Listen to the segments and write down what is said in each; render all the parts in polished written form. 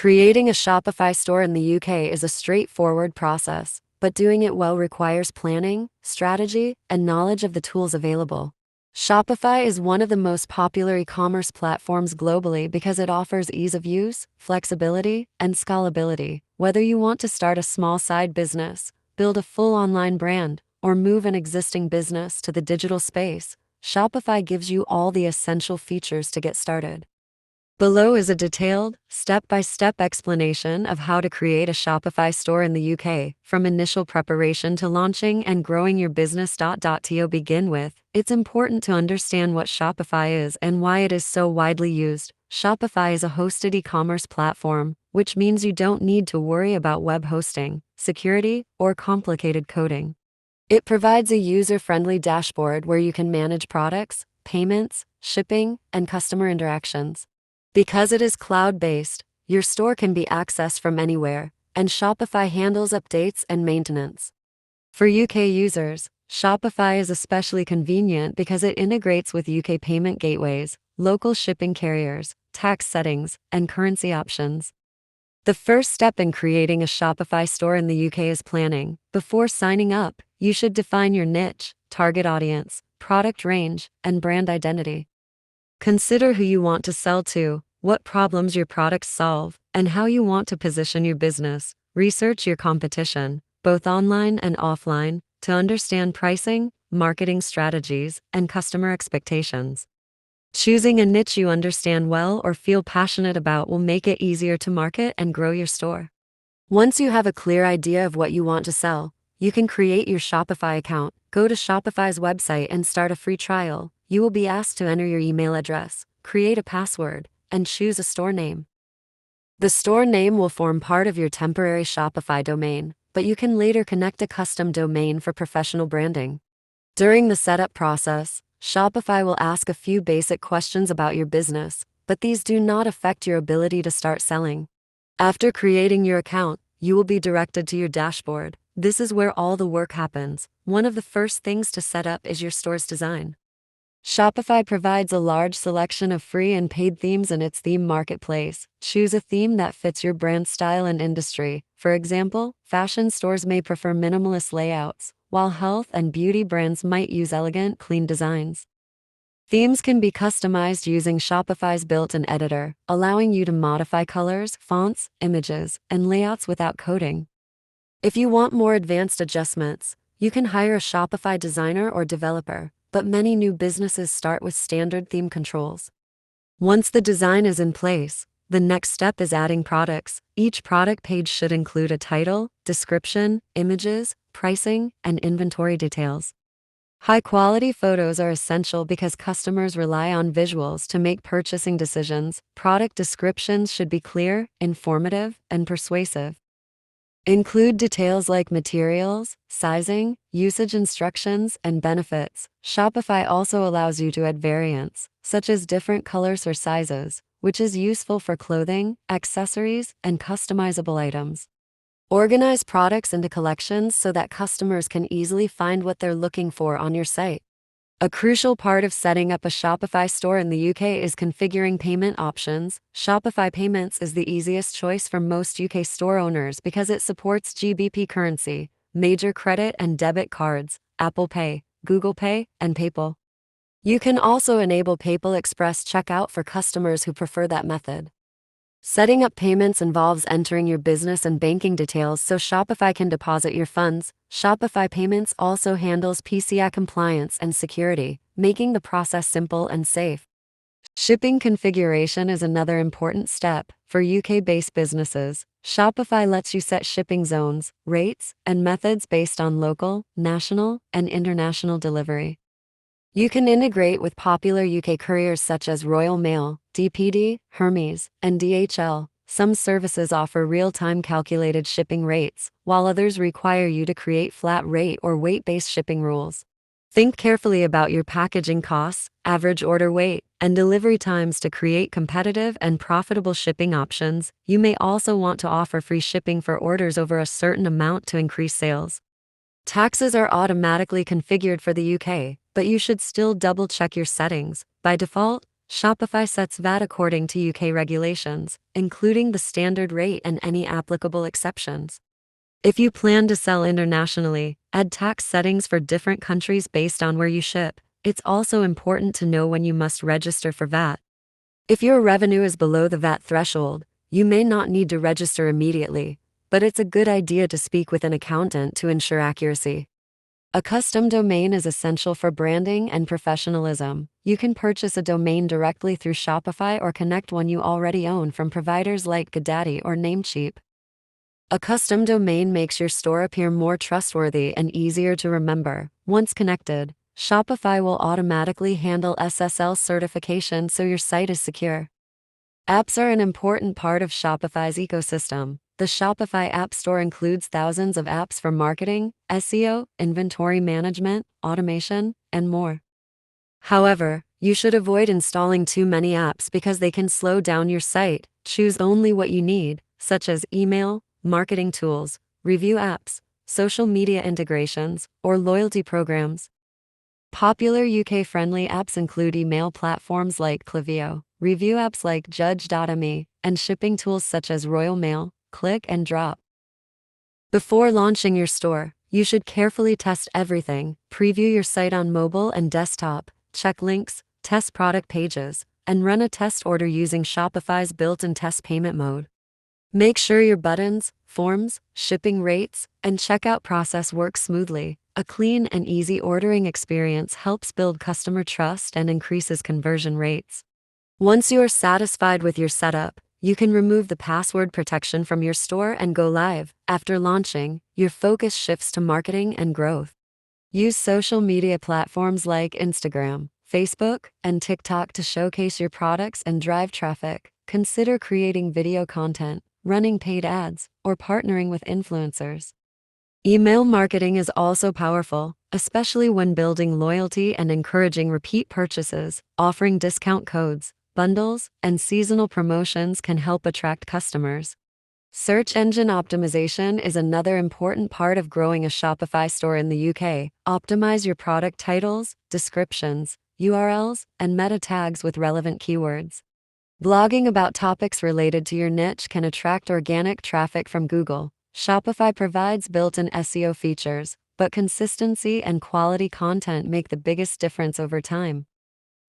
Creating a Shopify store in the UK is a straightforward process, but doing it well requires planning, strategy, and knowledge of the tools available. Shopify is one of the most popular e-commerce platforms globally because it offers ease of use, flexibility, and scalability. Whether you want to start a small side business, build a full online brand, or move an existing business to the digital space, Shopify gives you all the essential features to get started. Below is a detailed, step-by-step explanation of how to create a Shopify store in the UK, from initial preparation to launching and growing your business. To begin with, it's important to understand what Shopify is and why it is so widely used. Shopify is a hosted e-commerce platform, which means you don't need to worry about web hosting, security, or complicated coding. It provides a user-friendly dashboard where you can manage products, payments, shipping, and customer interactions. Because it is cloud-based, your store can be accessed from anywhere, and Shopify handles updates and maintenance. For UK users, Shopify is especially convenient because it integrates with UK payment gateways, local shipping carriers, tax settings, and currency options. The first step in creating a Shopify store in the UK is planning. Before signing up, you should define your niche, target audience, product range, and brand identity. Consider who you want to sell to, what problems your products solve, and how you want to position your business. Research your competition, both online and offline, to understand pricing, marketing strategies, and customer expectations. Choosing a niche you understand well or feel passionate about will make it easier to market and grow your store. Once you have a clear idea of what you want to sell, you can create your Shopify account. Go to Shopify's website and start a free trial. You will be asked to enter your email address, create a password, and choose a store name. The store name will form part of your temporary Shopify domain, but you can later connect a custom domain for professional branding. During the setup process, Shopify will ask a few basic questions about your business, but these do not affect your ability to start selling. After creating your account, you will be directed to your dashboard. This is where all the work happens. One of the first things to set up is your store's design. Shopify provides a large selection of free and paid themes in its theme marketplace. Choose a theme that fits your brand style and industry. For example, fashion stores may prefer minimalist layouts, while health and beauty brands might use elegant, clean designs. Themes can be customized using Shopify's built-in editor, allowing you to modify colors, fonts, images, and layouts without coding. If you want more advanced adjustments, you can hire a Shopify designer or developer, but many new businesses start with standard theme controls. Once the design is in place, the next step is adding products. Each product page should include a title, description, images, pricing, and inventory details. High-quality photos are essential because customers rely on visuals to make purchasing decisions. Product descriptions should be clear, informative, and persuasive. Include details like materials, sizing, usage instructions, and benefits. Shopify also allows you to add variants, such as different colors or sizes, which is useful for clothing, accessories, and customizable items. Organize products into collections so that customers can easily find what they're looking for on your site. A crucial part of setting up a Shopify store in the UK is configuring payment options. Shopify Payments is the easiest choice for most UK store owners because it supports GBP currency, major credit and debit cards, Apple Pay, Google Pay, and PayPal. You can also enable PayPal Express checkout for customers who prefer that method. Setting up payments involves entering your business and banking details so Shopify can deposit your funds. Shopify Payments also handles PCI compliance and security, making the process simple and safe. Shipping configuration is another important step. For UK-based businesses, Shopify lets you set shipping zones, rates, and methods based on local, national, and international delivery. You can integrate with popular UK couriers such as Royal Mail, DPD, Hermes, and DHL. Some services offer real-time calculated shipping rates, while others require you to create flat rate or weight-based shipping rules. Think carefully about your packaging costs, average order weight, and delivery times to create competitive and profitable shipping options. You may also want to offer free shipping for orders over a certain amount to increase sales. Taxes are automatically configured for the UK, but you should still double-check your settings. By default, Shopify sets VAT according to UK regulations, including the standard rate and any applicable exceptions. If you plan to sell internationally, add tax settings for different countries based on where you ship. It's also important to know when you must register for VAT. If your revenue is below the VAT threshold, you may not need to register immediately, but it's a good idea to speak with an accountant to ensure accuracy. A custom domain is essential for branding and professionalism. You can purchase a domain directly through Shopify or connect one you already own from providers like GoDaddy or Namecheap. A custom domain makes your store appear more trustworthy and easier to remember. Once connected, Shopify will automatically handle SSL certification so your site is secure. Apps are an important part of Shopify's ecosystem. The Shopify App Store includes thousands of apps for marketing, SEO, inventory management, automation, and more. However, you should avoid installing too many apps because they can slow down your site. Choose only what you need, such as email, marketing tools, review apps, social media integrations, or loyalty programs. Popular UK-friendly apps include email platforms like Klaviyo, review apps like Judge.me, and shipping tools such as Royal Mail, Click and Drop. Before launching your store, you should carefully test everything. Preview your site on mobile and desktop, check links, test product pages, and run a test order using Shopify's built-in test payment mode. Make sure your buttons, forms, shipping rates, and checkout process work smoothly. A clean and easy ordering experience helps build customer trust and increases conversion rates. Once you are satisfied with your setup, you can remove the password protection from your store and go live. After launching, your focus shifts to marketing and growth. Use social media platforms like Instagram, Facebook, and TikTok to showcase your products and drive traffic. Consider creating video content, running paid ads, or partnering with influencers. Email marketing is also powerful, especially when building loyalty and encouraging repeat purchases. Offering discount codes, bundles, and seasonal promotions can help attract customers. Search engine optimization is another important part of growing a Shopify store in the UK. Optimize your product titles, descriptions, URLs, and meta tags with relevant keywords. Blogging about topics related to your niche can attract organic traffic from Google. Shopify provides built-in SEO features, but consistency and quality content make the biggest difference over time.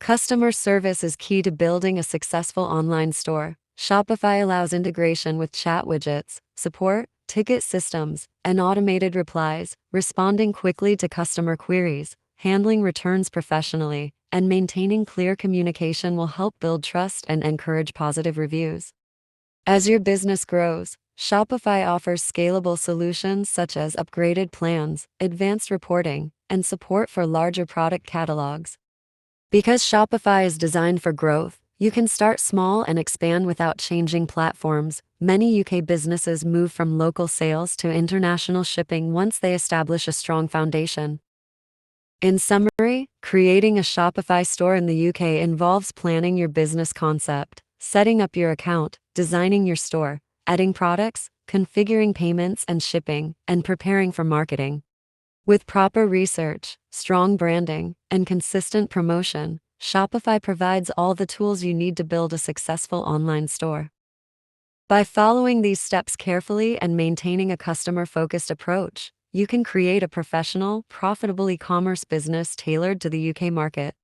Customer service is key to building a successful online store. Shopify allows integration with chat widgets, support, ticket systems, and automated replies, responding quickly to customer queries, handling returns professionally, and maintaining clear communication will help build trust and encourage positive reviews. As your business grows, Shopify offers scalable solutions such as upgraded plans, advanced reporting, and support for larger product catalogs. Because Shopify is designed for growth, you can start small and expand without changing platforms. Many UK businesses move from local sales to international shipping once they establish a strong foundation. In summary, creating a Shopify store in the UK involves planning your business concept, setting up your account, designing your store, adding products, configuring payments and shipping, and preparing for marketing. With proper research, strong branding, and consistent promotion, Shopify provides all the tools you need to build a successful online store. By following these steps carefully and maintaining a customer-focused approach, you can create a professional, profitable e-commerce business tailored to the UK market.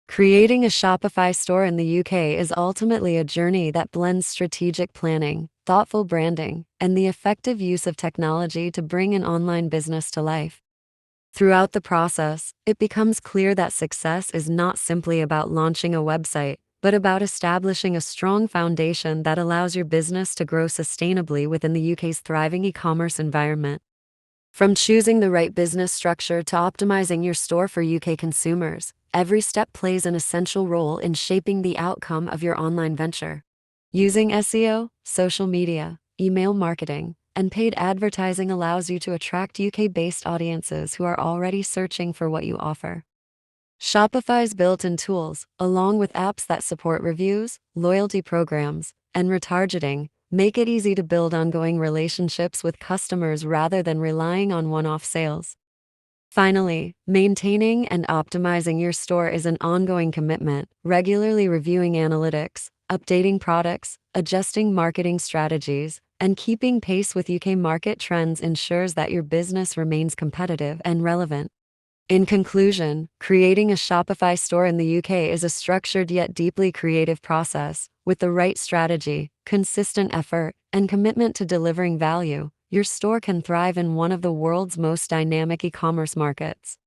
Creating a Shopify store in the UK is ultimately a journey that blends strategic planning, thoughtful branding, and the effective use of technology to bring an online business to life. Throughout the process, it becomes clear that success is not simply about launching a website, but about establishing a strong foundation that allows your business to grow sustainably within the UK's thriving e-commerce environment. From choosing the right business structure to optimizing your store for UK consumers, every step plays an essential role in shaping the outcome of your online venture. Using SEO, social media, email marketing, and paid advertising allows you to attract UK-based audiences who are already searching for what you offer. Shopify's built-in tools, along with apps that support reviews, loyalty programs, and retargeting, make it easy to build ongoing relationships with customers rather than relying on one-off sales. Finally, maintaining and optimizing your store is an ongoing commitment, regularly reviewing analytics, updating products, adjusting marketing strategies, and keeping pace with UK market trends ensures that your business remains competitive and relevant. In conclusion, creating a Shopify store in the UK is a structured yet deeply creative process. With the right strategy, consistent effort, and commitment to delivering value, your store can thrive in one of the world's most dynamic e commerce markets.